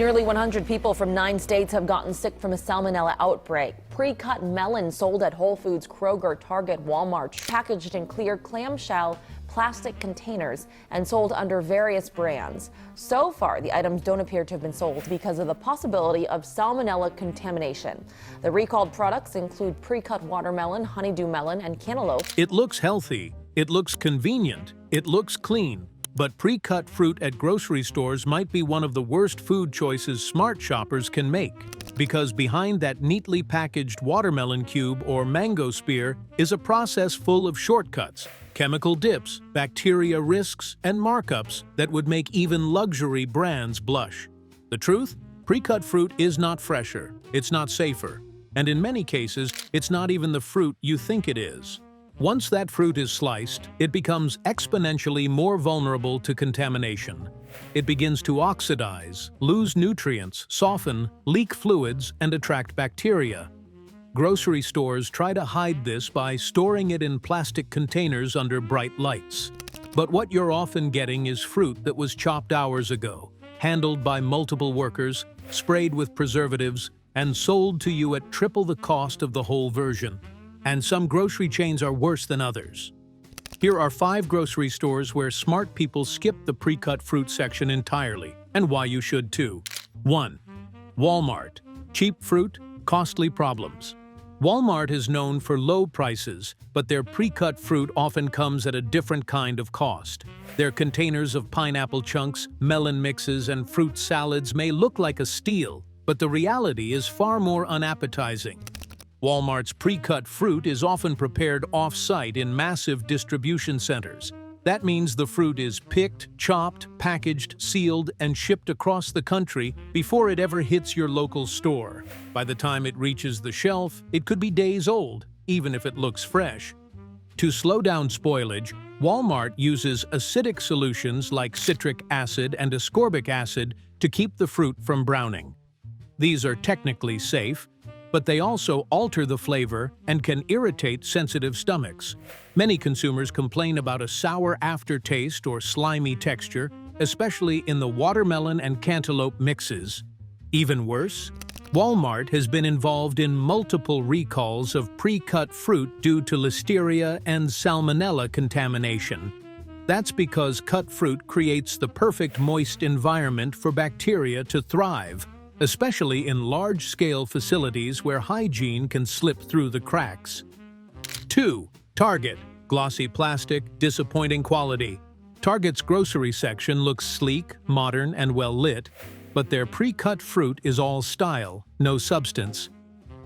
Nearly 100 people from 9 states have gotten sick from a salmonella outbreak. Pre-cut melon sold at Whole Foods, Kroger, Target, Walmart, packaged in clear clamshell plastic containers and sold under various brands. So far, the items don't appear to have been sold because of the possibility of salmonella contamination. The recalled products include pre-cut watermelon, honeydew melon, and cantaloupe. It looks healthy, it looks convenient, it looks clean. But pre-cut fruit at grocery stores might be one of the worst food choices smart shoppers can make. Because behind that neatly packaged watermelon cube or mango spear is a process full of shortcuts, chemical dips, bacteria risks, and markups that would make even luxury brands blush. The truth? Pre-cut fruit is not fresher, it's not safer, and in many cases, it's not even the fruit you think it is. Once that fruit is sliced, it becomes exponentially more vulnerable to contamination. It begins to oxidize, lose nutrients, soften, leak fluids, and attract bacteria. Grocery stores try to hide this by storing it in plastic containers under bright lights. But what you're often getting is fruit that was chopped hours ago, handled by multiple workers, sprayed with preservatives, and sold to you at triple the cost of the whole version. And some grocery chains are worse than others. Here are 5 grocery stores where smart people skip the pre-cut fruit section entirely, and why you should too. 1. Walmart. Cheap fruit, costly problems. Walmart is known for low prices, but their pre-cut fruit often comes at a different kind of cost. Their containers of pineapple chunks, melon mixes, and fruit salads may look like a steal, but the reality is far more unappetizing. Walmart's pre-cut fruit is often prepared off-site in massive distribution centers. That means the fruit is picked, chopped, packaged, sealed, and shipped across the country before it ever hits your local store. By the time it reaches the shelf, it could be days old, even if it looks fresh. To slow down spoilage, Walmart uses acidic solutions like citric acid and ascorbic acid to keep the fruit from browning. These are technically safe, but they also alter the flavor and can irritate sensitive stomachs. Many consumers complain about a sour aftertaste or slimy texture, especially in the watermelon and cantaloupe mixes. Even worse, Walmart has been involved in multiple recalls of pre-cut fruit due to listeria and salmonella contamination. That's because cut fruit creates the perfect moist environment for bacteria to thrive, especially in large-scale facilities where hygiene can slip through the cracks. 2. Target. Glossy plastic, disappointing quality. Target's grocery section looks sleek, modern, and well-lit, but their pre-cut fruit is all style, no substance.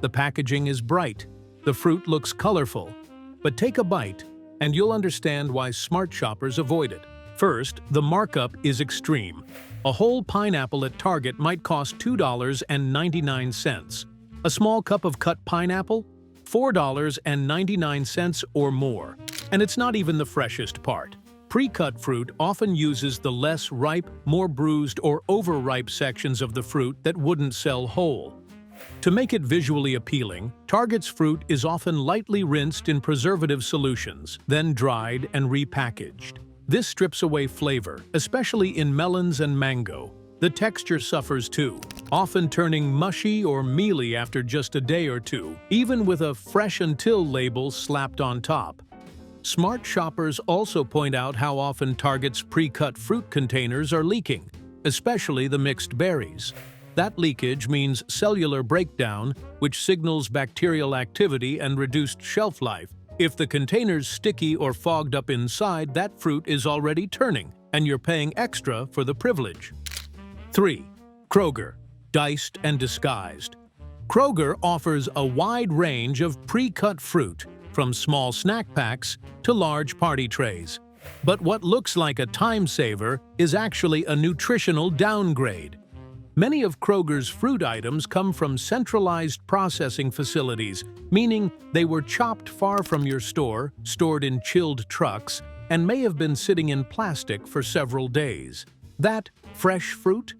The packaging is bright. The fruit looks colorful. But take a bite, and you'll understand why smart shoppers avoid it. First, the markup is extreme. A whole pineapple at Target might cost $2.99. A small cup of cut pineapple? $4.99 or more. And it's not even the freshest part. Pre-cut fruit often uses the less ripe, more bruised, or overripe sections of the fruit that wouldn't sell whole. To make it visually appealing, Target's fruit is often lightly rinsed in preservative solutions, then dried and repackaged. This strips away flavor, especially in melons and mango. The texture suffers too, often turning mushy or mealy after just a day or two, even with a fresh until label slapped on top. Smart shoppers also point out how often Target's pre-cut fruit containers are leaking, especially the mixed berries. That leakage means cellular breakdown, which signals bacterial activity and reduced shelf life. If the container's sticky or fogged up inside, that fruit is already turning, and you're paying extra for the privilege. 3. Kroger. Diced and disguised. Kroger offers a wide range of pre-cut fruit, from small snack packs to large party trays. But what looks like a time saver is actually a nutritional downgrade. Many of Kroger's fruit items come from centralized processing facilities, meaning they were chopped far from your store, stored in chilled trucks, and may have been sitting in plastic for several days. That fresh fruit?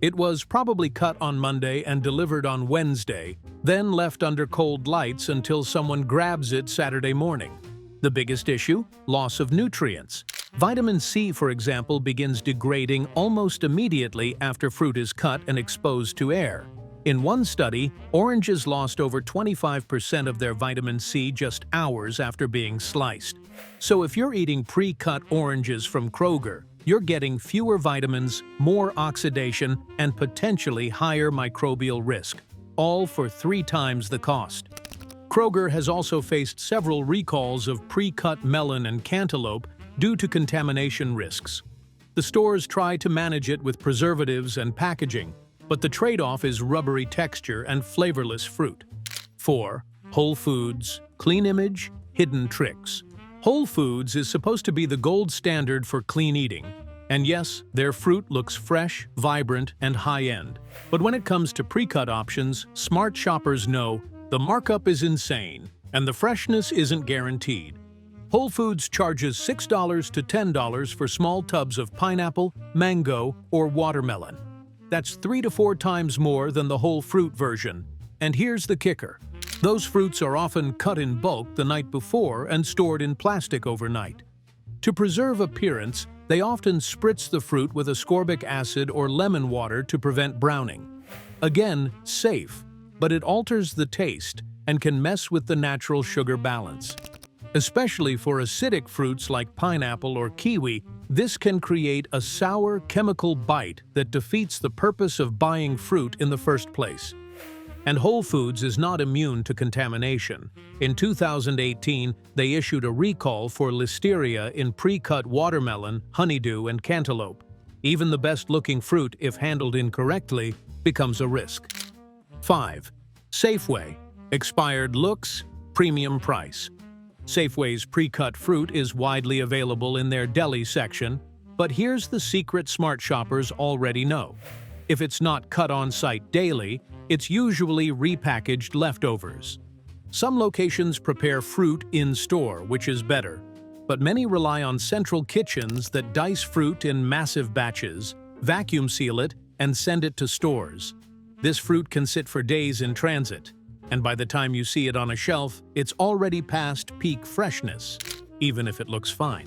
It was probably cut on Monday and delivered on Wednesday, then left under cold lights until someone grabs it Saturday morning. The biggest issue? Loss of nutrients. Vitamin C, for example, begins degrading almost immediately after fruit is cut and exposed to air. In one study, oranges lost over 25% of their vitamin C just hours after being sliced. So if you're eating pre-cut oranges from Kroger, you're getting fewer vitamins, more oxidation, and potentially higher microbial risk, all for 3 times the cost. Kroger has also faced several recalls of pre-cut melon and cantaloupe due to contamination risks. The stores try to manage it with preservatives and packaging, but the trade-off is rubbery texture and flavorless fruit. 4. Whole Foods, clean image, hidden tricks. Whole Foods is supposed to be the gold standard for clean eating. And yes, their fruit looks fresh, vibrant, and high-end. But when it comes to pre-cut options, smart shoppers know the markup is insane, and the freshness isn't guaranteed. Whole Foods charges $6 to $10 for small tubs of pineapple, mango, or watermelon. That's 3 to 4 times more than the whole fruit version. And here's the kicker. Those fruits are often cut in bulk the night before and stored in plastic overnight. To preserve appearance, they often spritz the fruit with ascorbic acid or lemon water to prevent browning. Again, safe, but it alters the taste and can mess with the natural sugar balance. Especially for acidic fruits like pineapple or kiwi, this can create a sour chemical bite that defeats the purpose of buying fruit in the first place. And Whole Foods is not immune to contamination. In 2018, they issued a recall for listeria in pre-cut watermelon, honeydew, and cantaloupe. Even the best-looking fruit, if handled incorrectly, becomes a risk. 5. Safeway. Expired looks, premium price. Safeway's pre-cut fruit is widely available in their deli section, but here's the secret smart shoppers already know. If it's not cut on-site daily, it's usually repackaged leftovers. Some locations prepare fruit in-store, which is better, but many rely on central kitchens that dice fruit in massive batches, vacuum seal it, and send it to stores. This fruit can sit for days in transit, and by the time you see it on a shelf, it's already past peak freshness, even if it looks fine.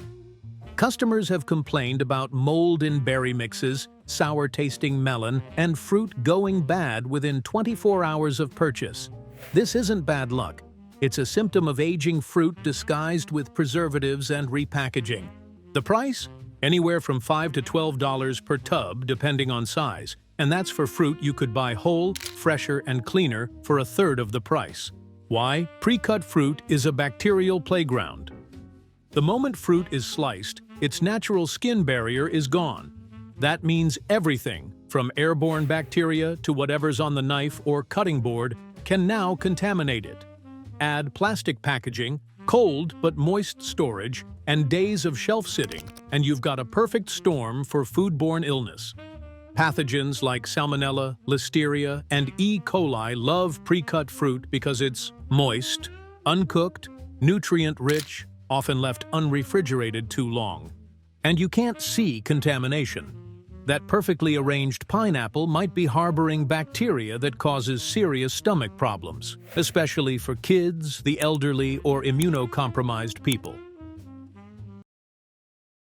Customers have complained about mold in berry mixes, sour-tasting melon, and fruit going bad within 24 hours of purchase. This isn't bad luck. It's a symptom of aging fruit disguised with preservatives and repackaging. The price? Anywhere from $5 to $12 per tub, depending on size. And that's for fruit you could buy whole, fresher, and cleaner for a third of the price. Why? Pre-cut fruit is a bacterial playground. The moment fruit is sliced, its natural skin barrier is gone. That means everything, from airborne bacteria to whatever's on the knife or cutting board, can now contaminate it. Add plastic packaging, cold but moist storage, and days of shelf sitting, and you've got a perfect storm for foodborne illness. Pathogens like Salmonella, Listeria, and E. coli love pre-cut fruit because it's moist, uncooked, nutrient-rich, often left unrefrigerated too long. And you can't see contamination. That perfectly arranged pineapple might be harboring bacteria that causes serious stomach problems, especially for kids, the elderly, or immunocompromised people.